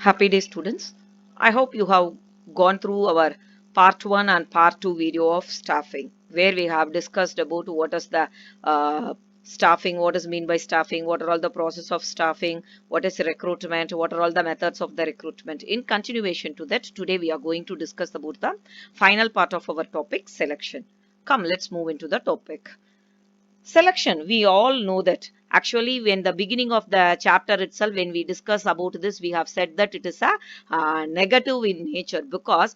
Happy day, students. I hope you have gone through our part 1 and part 2 video of staffing, where we have discussed about what is the staffing, what is mean by staffing, what are all the process of staffing, what is recruitment, what are all the methods of the recruitment. In continuation to that, today we are going to discuss about the final part of our topic, selection. Come, let's move into the topic. Selection, we all know that actually when the beginning of the chapter itself, when we discuss about this, we have said that it is a negative in nature, because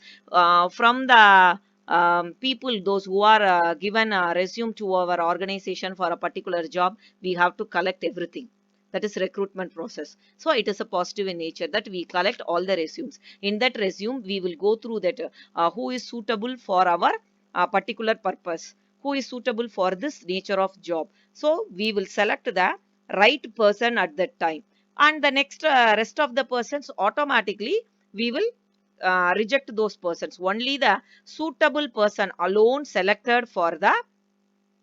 from the people, those who are given a resume to our organization for a particular job, we have to collect everything. That is recruitment process. So it is a positive in nature that we collect all the resumes. In that resume, we will go through that who is suitable for our particular purpose, who is suitable for this nature of job. So we will select the right person at that time, and the next rest of the persons automatically we will reject those persons. Only the suitable person alone selected for the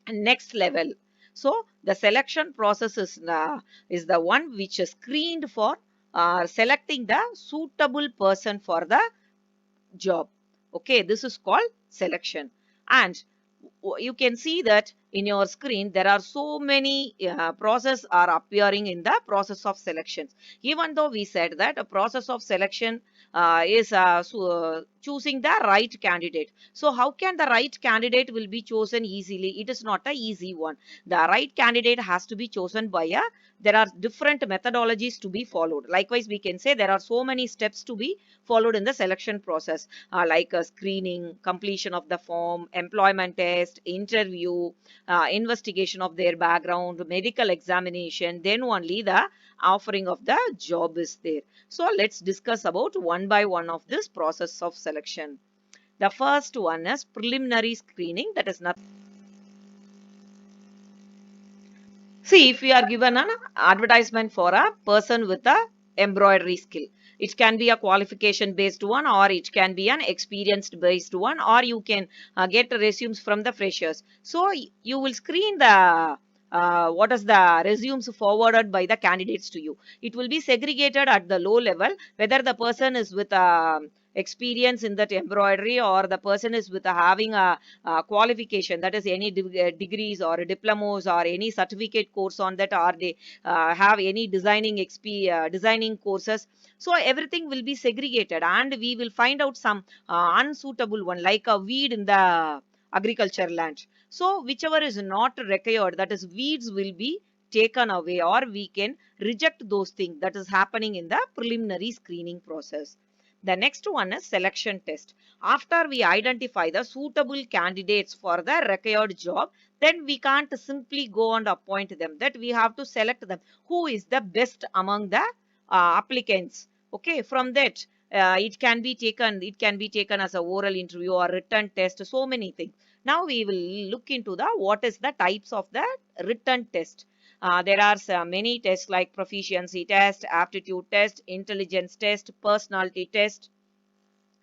next level. So the selection process is the one which is screened for selecting the suitable person for the job. Okay, this is called selection. And you can see that in your screen there are so many process are appearing in the process of selection. Even though we said that a process of selection is choosing the right candidate. So how can the right candidate will be chosen easily? It is not a easy one. The right candidate has to be chosen by a, there are different methodologies to be followed. Likewise, we can say there are so many steps to be followed in the selection process, like screening, completion of the form, employment test, interview, investigation of their background, medical examination, then only the offering of the job is there. So let's discuss about one by one of this process of selection. The first one is preliminary screening. That is nothing. See, if we are given an advertisement for a person with a embroidery skill, it can be a qualification based one, or it can be an experienced based one, or you can get resumes from the freshers. So you will screen the what is the resumes forwarded by the candidates to you. It will be segregated at the low level, whether the person is with a experience in that embroidery, or the person is with having a qualification, that is any degrees or diplomas or any certificate course on that, or they have any designing courses. So everything will be segregated, and we will find out some unsuitable one, like a weed in the agriculture land. So whichever is not required, that is weeds, will be taken away, or we can reject those things that is happening in the preliminary screening process. The next one is selection test. After we identify the suitable candidates for the required job, then we can't simply go and appoint them. That we have to select them. Who is the best among the applicants? Okay, from that it can be taken as a oral interview or written test. So many things. Now we will look into the what is the types of the written test. There are many tests like proficiency test, aptitude test, intelligence test, personality test.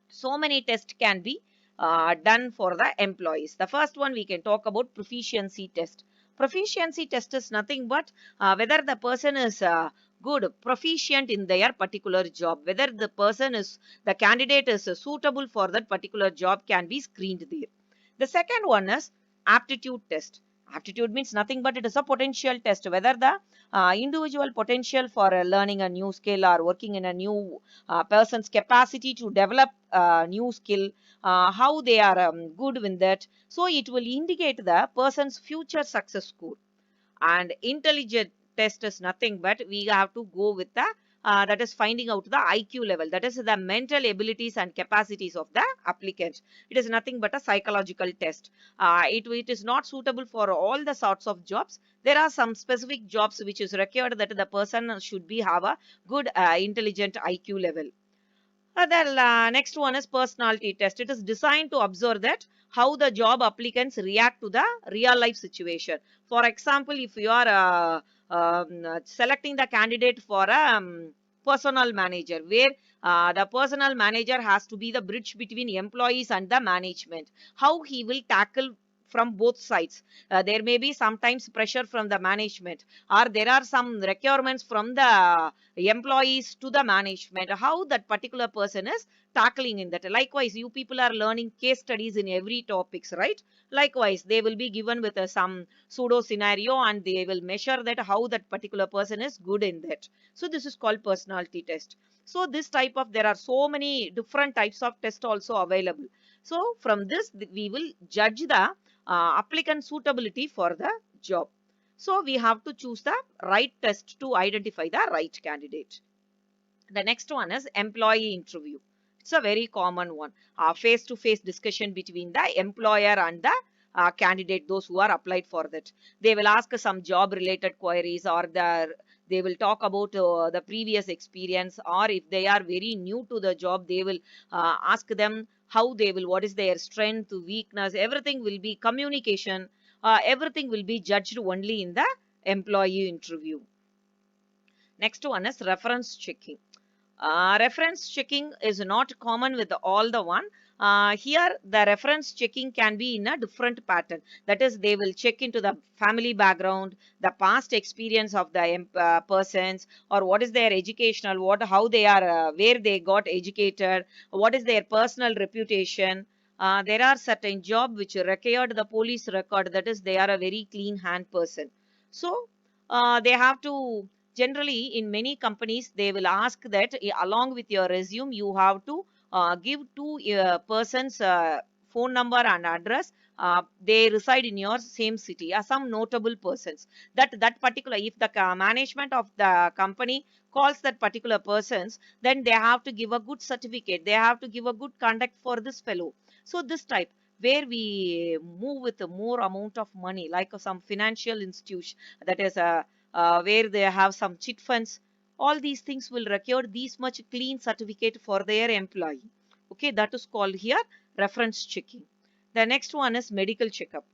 So many tests can be done for the employees. The first one we can talk about proficiency test. Proficiency test is nothing but whether the person is good, proficient in their particular job, whether the candidate is suitable for that particular job, can be screened there. The second one is aptitude test. Aptitude means nothing but it is a potential test, whether the individual potential for learning a new skill or working in a new person's capacity to develop a new skill, how they are good with that. So it will indicate the person's future success score. And intelligent test is nothing but we have to go with the that is finding out the IQ level, that is the mental abilities and capacities of the applicant. It is nothing but a psychological test. It is not suitable for all the sorts of jobs. There are some specific jobs which is required that the person should be have a good intelligent IQ level. The next one is personality test. It is designed to observe that how the job applicants react to the real life situation. For example, if you are selecting the candidate for a personal manager, where the personal manager has to be the bridge between employees and the management, how he will tackle from both sides. There may be sometimes pressure from the management, or there are some requirements from the employees to the management, how that particular person is tackling in that. Likewise, you people are learning case studies in every topics, right? Likewise, they will be given with some pseudo scenario, and they will measure that how that particular person is good in that. So this is called personality test. So this type of, there are so many different types of test also available. So from this we will judge the applicant suitability for the job. So we have to choose the right test to identify the right candidate. The next one is employee interview. It's a very common one. Face-to-face discussion between the employer and the candidate, those who are applied for that. They will ask some job related queries, or they will talk about the previous experience, or if they are very new to the job, they will ask them how they will, what is their strength, weakness, everything will be communication. Everything will be judged only in the employee interview. Next one is reference checking. Reference checking is not common with all the one. Here the reference checking can be in a different pattern. That is, they will check into the family background, the past experience of the persons, or what is their educational, how they are, where they got educated, what is their personal reputation. There are certain job which required the police record, that is, they are a very clean hand person. So they have to, generally in many companies they will ask that along with your resume you have to give two persons phone number and address. They reside in your same city, some notable persons, that particular, if the management of the company calls that particular persons, then they have to give a good certificate, they have to give a good conduct for this fellow. So this type, where we move with a more amount of money, like some financial institution, that is a where they have some chit funds, all these things will require these much clean certificate for their employee. Okay, that is called here reference checking. The next one is medical checkup.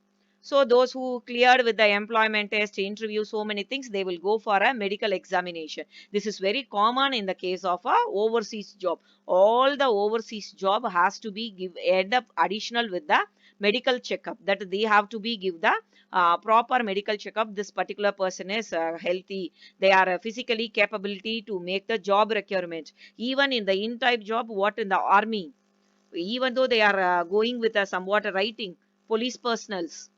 So those who cleared with the employment test, interview, so many things, they will go for a medical examination. This is very common in the case of a overseas job. All the overseas job has to be end up additional with the medical checkup, that they have to be give the proper medical checkup. This particular person is healthy, they are physically capability to make the job requirement. Even in the in type job, what in the army, even though they are going with a somewhat writing, police personals,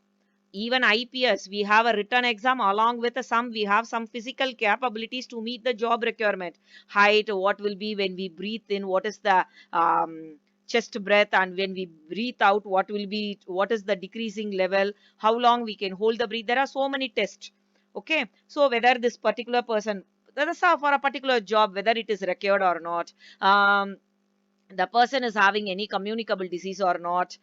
even IPS, we have a written exam, along with some, we have some physical capabilities to meet the job requirement. Height, what will be when we breathe in, what is the chest breath, and when we breathe out, what will be, what is the decreasing level, how long we can hold the breath. There are so many tests. Okay, so whether this particular person, that is for a particular job, whether it is required or not, the person is having any communicable disease or not.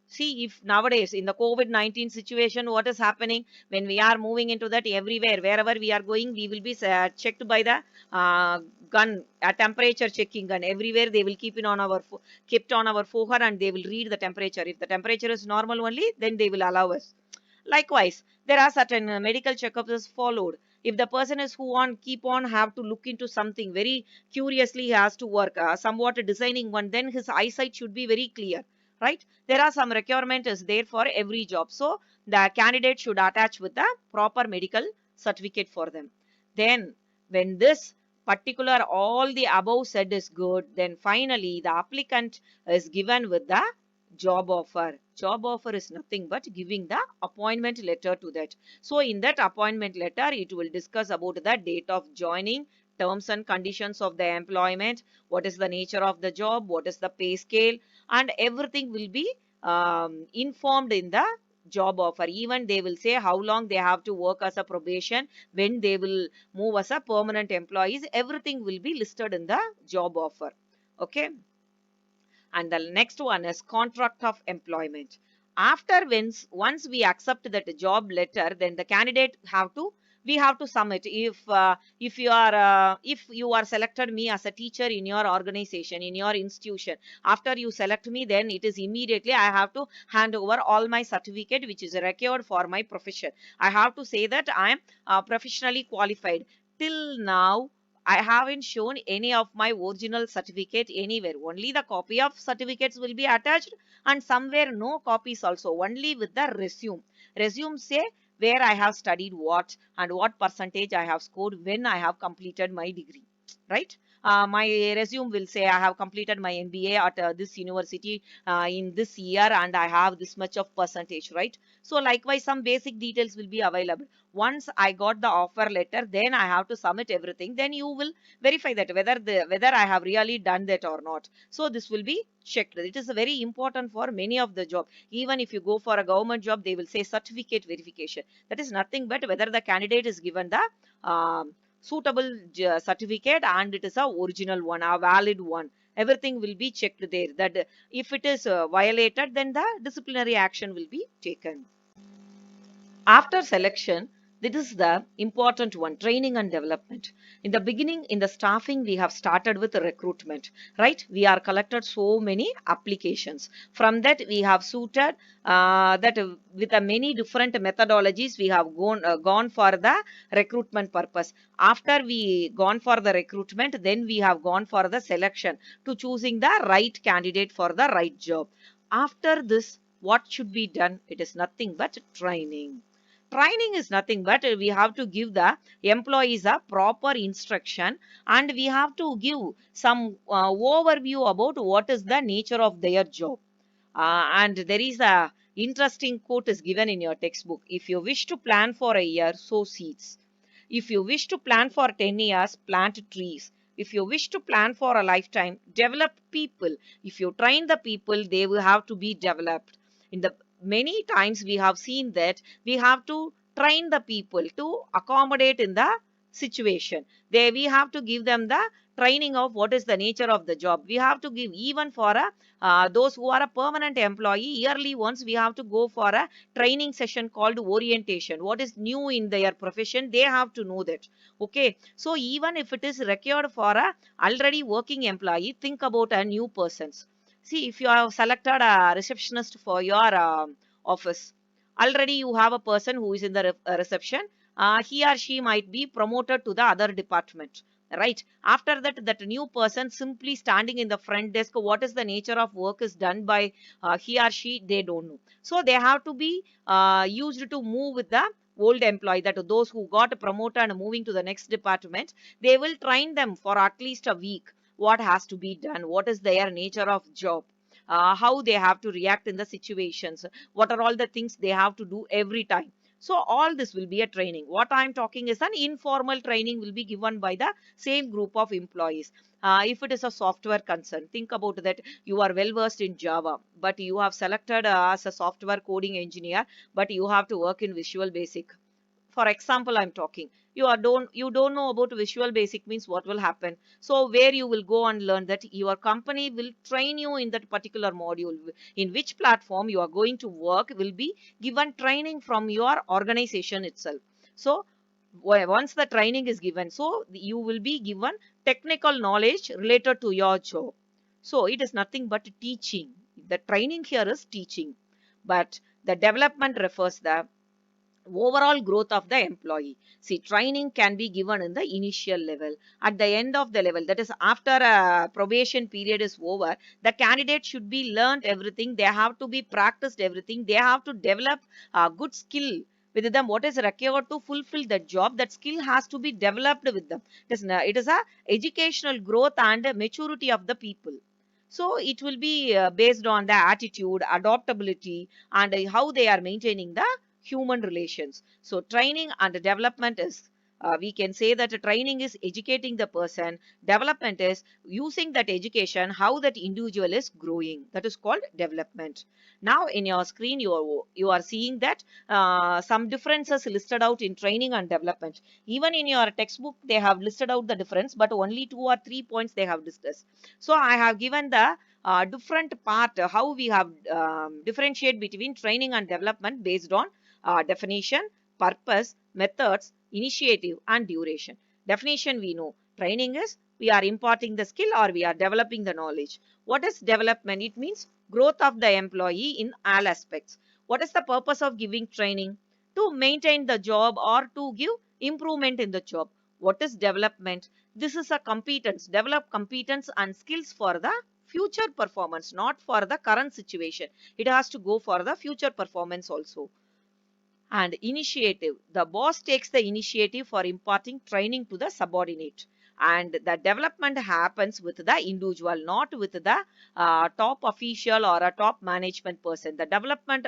See, if nowadays in the COVID-19 situation, what is happening, when we are moving into that, everywhere, wherever we are going, we will be checked by the gun, a temperature checking gun. Everywhere they will keep it on our kept on our forehead, and they will read the temperature. If the temperature is normal only, then they will allow us. Likewise, there are certain medical checkups followed. If the person is who on keep on have to look into something very curiously, he has to work somewhat designing one, then his eyesight should be very clear, right? There are some requirement is there for every job. So the candidate should attach with the proper medical certificate for them. Then when this particular, all the above said is good, then finally the applicant is given with the job offer. Job offer is nothing but giving the appointment letter to that. So in that appointment letter, it will discuss about the date of joining, terms and conditions of the employment, what is the nature of the job, what is the pay scale, and everything will be informed in the job offer. Even they will say how long they have to work as a probation, when they will move as a permanent employees, everything will be listed in the job offer. Okay. And the next one is contract of employment. After once we accept that job letter, then the candidate have to, we have to submit. If you are selected me as a teacher in your organization, in your institution, after you select me, then it is immediately I have to hand over all my certificate which is required for my profession. I have to say that I am professionally qualified. Till now, I haven't shown any of my original certificate anywhere. Only the copy of certificates will be attached, and somewhere no copies also, only with the resume. Resume say where I have studied what and what percentage I have scored when I have completed my degree, right? My resume will say I have completed my MBA at this university in this year and I have this much of percentage, right? So likewise, some basic details will be available. Once I got the offer letter, then I have to submit everything. Then you will verify that whether I have really done that or not. So this will be checked. It is very important for many of the job. Even if you go for a government job, they will say certificate verification. That is nothing but whether the candidate is given the suitable certificate and it is a original one, a valid one. Everything will be checked there. That if it is violated, then the disciplinary action will be taken. After selection, this is the important one, training and development. In the beginning, in the staffing, we have started with recruitment, right? We are collected so many applications. From that, we have suited that with a many different methodologies, we have gone for the recruitment purpose. After we gone for the recruitment, then we have gone for the selection to choosing the right candidate for the right job. After this, what should be done? It is nothing but training. Training is nothing but we have to give the employees a proper instruction and we have to give some overview about what is the nature of their job. And there is a interesting quote is given in your textbook. If you wish to plan for a year, sow seeds. If you wish to plan for 10 years, plant trees. If you wish to plan for a lifetime, develop people. If you train the people, they will have to be developed. In the many times we have seen that we have to train the people to accommodate in the situation. There we have to give them the training of what is the nature of the job. We have to give even for a those who are a permanent employee, yearly once we have to go for a training session called orientation. What is new in their profession, they have to know that. Okay, so even if it is required for a already working employee, think about a new persons. See, if you have selected a receptionist for your office, already you have a person who is in the reception. He or she might be promoted to the other department, right? After that, that new person simply standing in the front desk, what is the nature of work is done by he or she, they don't know. So they have to be used to move with the old employee, that those who got promoted and moving to the next department, they will train them for at least a week what has to be done, what is their nature of job, how they have to react in the situations, what are all the things they have to do every time. So all this will be a training. What I'm talking is an informal training will be given by the same group of employees. If it is a software concern, think about that. You are well versed in Java, but you have selected as a software coding engineer, but you have to work in Visual Basic. For example, I'm talking, you don't know about Visual Basic means what will happen. So where you will go and learn that, your company will train you in that particular module. In which platform you are going to work will be given training from your organization itself. So once the training is given, so you will be given technical knowledge related to your job. So it is nothing but teaching. The training here is teaching, but the development refers the overall growth of the employee. See, training can be given in the initial level. At the end of the level, that is after a probation period is over, the candidate should be learned everything. They have to be practiced everything. They have to develop a good skill with them. What is required to fulfill that job, that skill has to be developed with them. It is a educational growth and maturity of the people. So it will be based on the attitude, adaptability, and how they are maintaining the human relations. So training and development is, we can say that training is educating the person, development is using that education, how that individual is growing. That is called development. Now in your screen, you are seeing that some differences listed out in training and development. Even in your textbook, they have listed out the difference, but only 2 or 3 points they have discussed. So I have given the different part, how we have differentiate between training and development based on definition, purpose, methods, initiative, and duration. Definition we know. Training is we are imparting the skill or we are developing the knowledge. What is development? It means growth of the employee in all aspects. What is the purpose of giving training? To maintain the job or to give improvement in the job. What is development? This is a competence, develop competence and skills for the future performance, not for the current situation. It has to go for the future performance also. And initiative, the boss takes the initiative for imparting training to the subordinate, and the development happens with the individual, not with the top official or a top management person. The development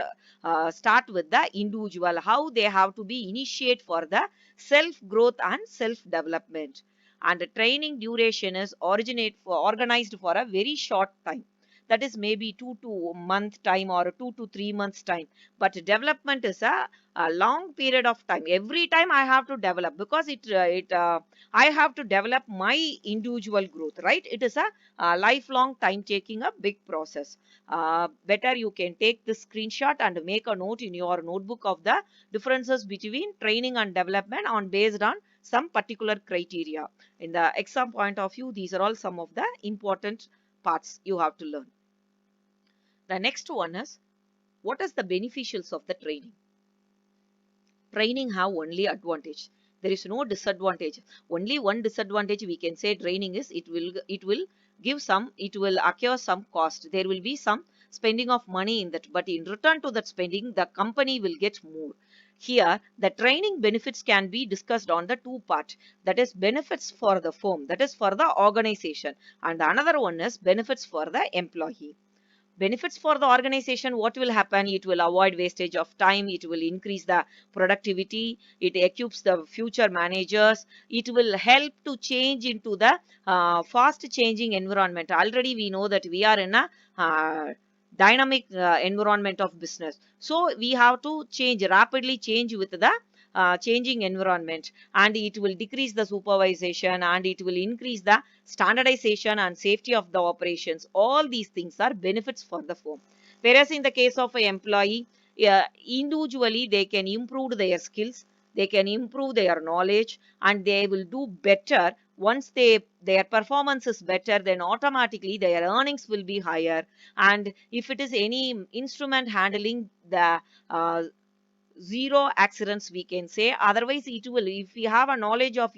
start with the individual, how they have to be initiate for the self growth and self development. And the training duration is organized for a very short time, that is maybe 2 to month time or 2 to 3 months time. But development is a long period of time. Every time I have to develop, because I have to develop my individual growth, right? It is a lifelong time taking a big process. Better you can take this screenshot and make a note in your notebook of the differences between training and development on based on some particular criteria. In the exam point of view, these are all some of the important parts you have to learn. The next one is, what is the beneficials of the training? Training have only advantage. There is no disadvantage. Only one disadvantage we can say training is, it will occur some cost. There will be some spending of money in that, but in return to that spending, the company will get more. Here, the training benefits can be discussed on the two part. That is benefits for the firm, that is for the organization, and another one is benefits for the employee. Benefits for the organization, what will happen? It will avoid wastage of time, it will increase the productivity, it equips the future managers, it will help to change into the fast changing environment. Already we know that we are in a dynamic environment of business, so we have to rapidly change with the changing environment, and it will decrease the supervision, and it will increase the standardization and safety of the operations. All these things are benefits for the firm. Whereas in the case of an employee, individually they can improve their skills, they can improve their knowledge, and they will do better. Once their performance is better, then automatically their earnings will be higher. And if it is any instrument handling, the zero accidents we can say. Otherwise it will, if we have a knowledge of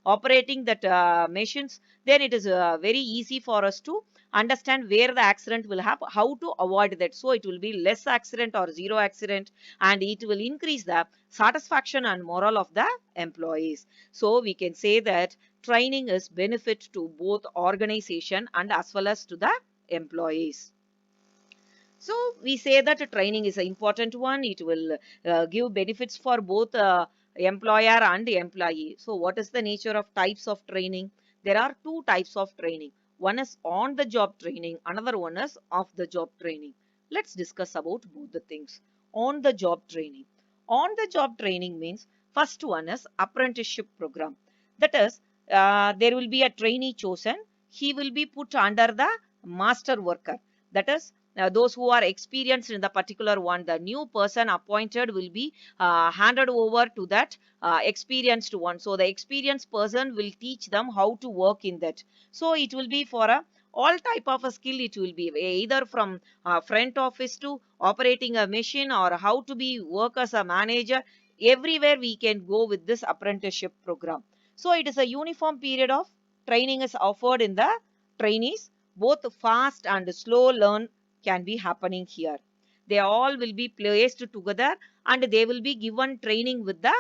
operating that machines, then it is very easy for us to understand where the accident will happen, how to avoid that. So it will be less accident or zero accident, and it will increase the satisfaction and morale of the employees. So we can say that training is benefit to both organization and as well as to the employees. So we say that training is an important one. It will give benefits for both employer and employee. So what is the nature of types of training? There are two types of training. One is on the job training. Another one is off the job training. Let's discuss about both the things. On the job training. On the job training means, first one is apprenticeship program. That is, there will be a trainee chosen. He will be put under the master worker. That is, those who are experienced in the particular one, the new person appointed will be handed over to that experienced one. So the experienced person will teach them how to work in that. So it will be for a all type of a skill. It will be either from front office to operating a machine, or how to be work as a manager. Everywhere we can go with this apprenticeship program. So it is a uniform period of training is offered in the trainees. Both fast and slow learn can be happening here. They all will be placed together, and they will be given training with the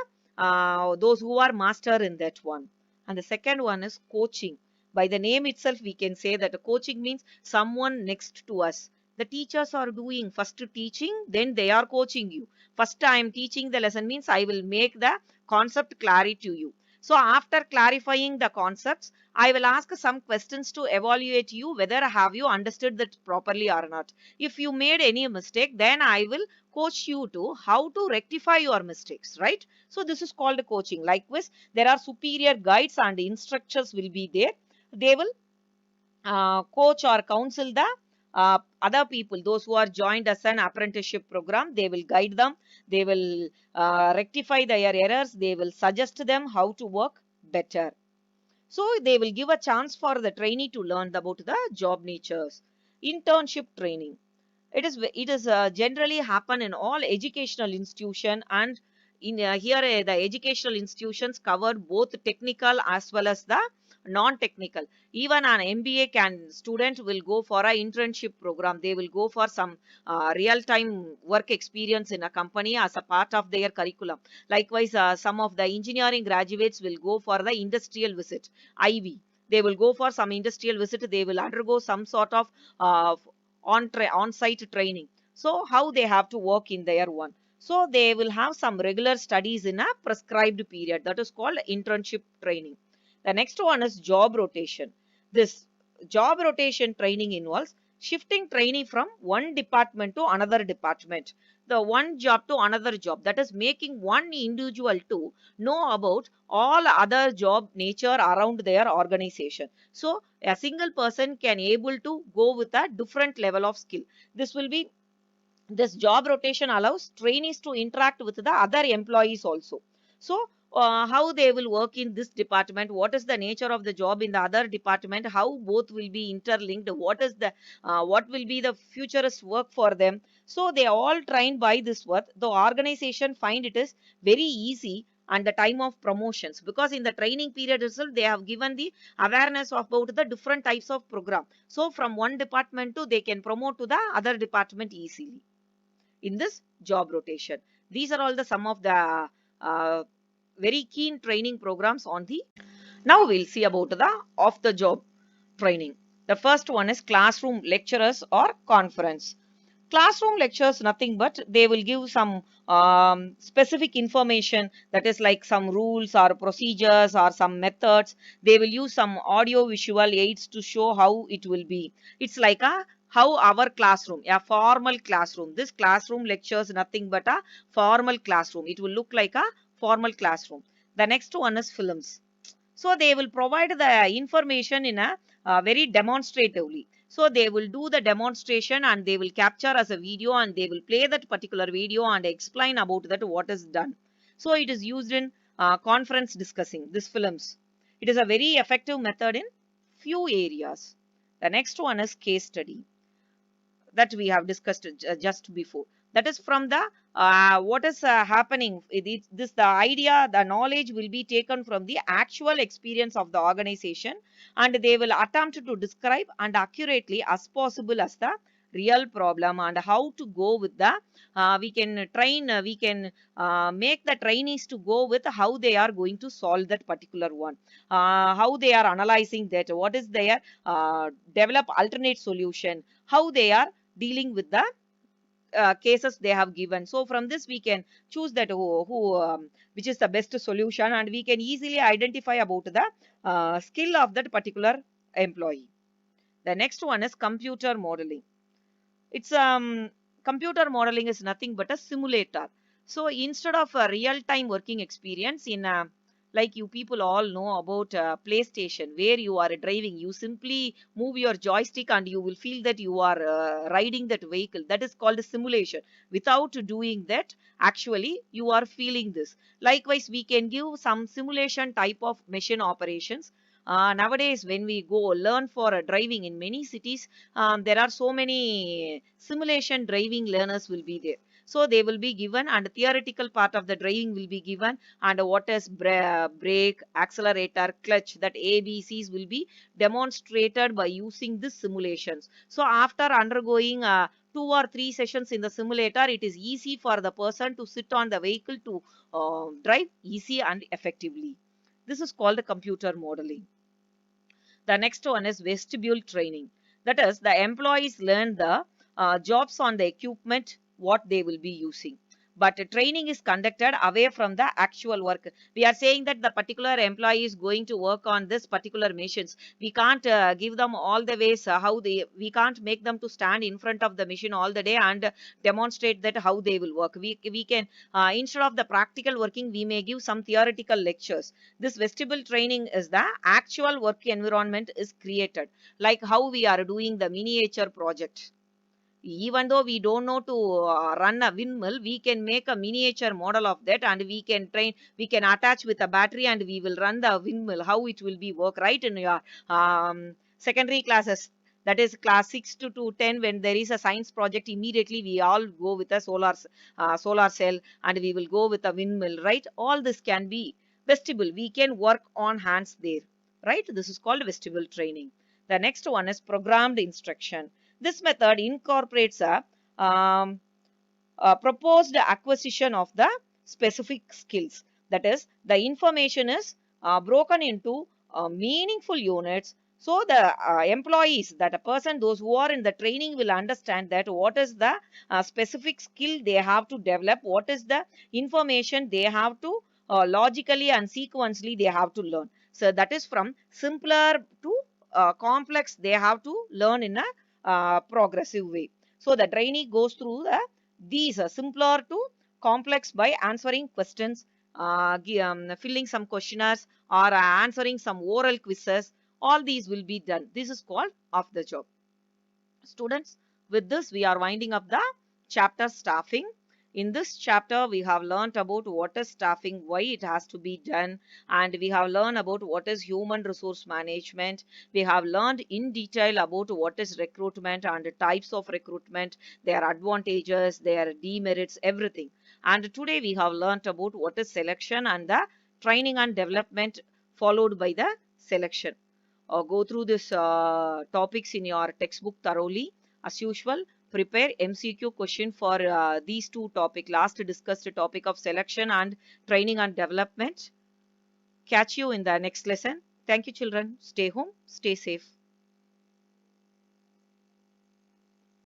those who are master in that one. And the second one is coaching. By the name itself, we can say that coaching means someone next to us. The teachers are doing first teaching, then they are coaching you. First I am teaching the lesson means I will make the concept clarity to you. So after clarifying the concepts, I will ask some questions to evaluate you whether have you understood that properly or not. If you made any mistake, then I will coach you to how to rectify your mistakes, right? So this is called coaching. Likewise, there are superior guides and instructors will be there. They will coach or counsel the other people, those who are joined as an apprenticeship program. They will guide them, they will rectify their errors, they will suggest them how to work better. So they will give a chance for the trainee to learn about the job natures. Internship training, it is generally happen in all educational institution, and in here the educational institutions cover both technical as well as the non-technical. Even an MBA student will go for an internship program. They will go for some real-time work experience in a company as a part of their curriculum. Likewise, some of the engineering graduates will go for the industrial visit, IV. They will go for some industrial visit. They will undergo some sort of on-site training. So how they have to work in their one. So they will have some regular studies in a prescribed period. That is called internship training. The next one is job rotation. This job rotation training involves shifting trainee from one department to another department. The one job to another job. That is making one individual to know about all other job nature around their organization. So a single person can able to go with a different level of skill. This will be this job rotation allows trainees to interact with the other employees also. So how they will work in this department, what is the nature of the job in the other department, how both will be interlinked, what will be the futurist work for them. So they are all trained by this work. The organization find it is very easy and the time of promotions, because in the training period itself they have given the awareness about the different types of program. So from one department to they can promote to the other department easily in this job rotation. These are all the some of the uh, very keen training programs on the. Now we'll see about the off the job training. The first one is classroom lecturers or conference. Classroom lectures nothing but they will give some specific information, that is like some rules or procedures or some methods. They will use some audio visual aids to show how it will be. It's like a how our classroom, a formal classroom. This classroom lectures nothing but a formal classroom. It will look like a formal classroom. The next one is films. So they will provide the information in a very demonstratively. So they will do the demonstration and they will capture as a video and they will play that particular video and explain about that what is done. So it is used in conference discussing these films. It is a very effective method in few areas. The next one is case study that we have discussed just before. That is from the what is happening. This the idea, the knowledge will be taken from the actual experience of the organization, and they will attempt to describe and accurately as possible as the real problem and how to go with the. We can train. We can make the trainees to go with how they are going to solve that particular one. How they are analyzing that. What is their develop alternate solution. How they are dealing with the cases they have given. So from this we can choose that which is the best solution, and we can easily identify about the skill of that particular employee. The next one is computer modeling. It's computer modeling is nothing but a simulator. So instead of a real-time working experience in like you people all know about PlayStation, where you are driving, you simply move your joystick and you will feel that you are riding that vehicle. That is called a simulation. Without doing that, actually you are feeling this. Likewise, we can give some simulation type of machine operations. Nowadays, when we go learn for driving in many cities, there are so many simulation driving learners will be there. So they will be given and theoretical part of the driving will be given, and what is brake, accelerator, clutch, that ABCs will be demonstrated by using this simulations. So after undergoing 2 or 3 sessions in the simulator, it is easy for the person to sit on the vehicle to drive easy and effectively. This is called computer modeling. The next one is vestibule training. That is, the employees learn the jobs on the equipment, what they will be using. But training is conducted away from the actual work. We are saying that the particular employee is going to work on this particular machines. We can't give them all the ways we can't make them to stand in front of the machine all the day and demonstrate that how they will work. We can, instead of the practical working, we may give some theoretical lectures. This vestibule training is the actual work environment is created, like how we are doing the miniature project. Even though we don't know to run a windmill, we can make a miniature model of that and we can train, we can attach with a battery and we will run the windmill, how it will be work, right? In your secondary classes, that is class 6 to 10, when there is a science project, immediately we all go with a solar cell and we will go with a windmill, right? All this can be vestibule. We can work on hands there. right? This is called vestibular training. The next one is programmed instruction. This method incorporates a proposed acquisition of the specific skills. That is, the information is broken into meaningful units. So the employees, that a person, those who are in the training will understand that what is the specific skill they have to develop, what is the information they have to logically and sequentially they have to learn. So that is from simpler to complex, they have to learn in a progressive way. So the trainee goes through these simpler to complex by answering questions, filling some questionnaires, or answering some oral quizzes. All these will be done. This is called off the job. Students, with this we are winding up the chapter staffing. In this chapter, we have learned about what is staffing, why it has to be done, and we have learned about what is human resource management. We have learned in detail about what is recruitment and the types of recruitment, their advantages, their demerits, everything. And today we have learned about what is selection and the training and development followed by the selection. Go through these topics in your textbook thoroughly. As usual, prepare MCQ question for these two topics, last discussed topic of selection and training and development. Catch you in the next lesson. Thank you, children. Stay home, stay safe.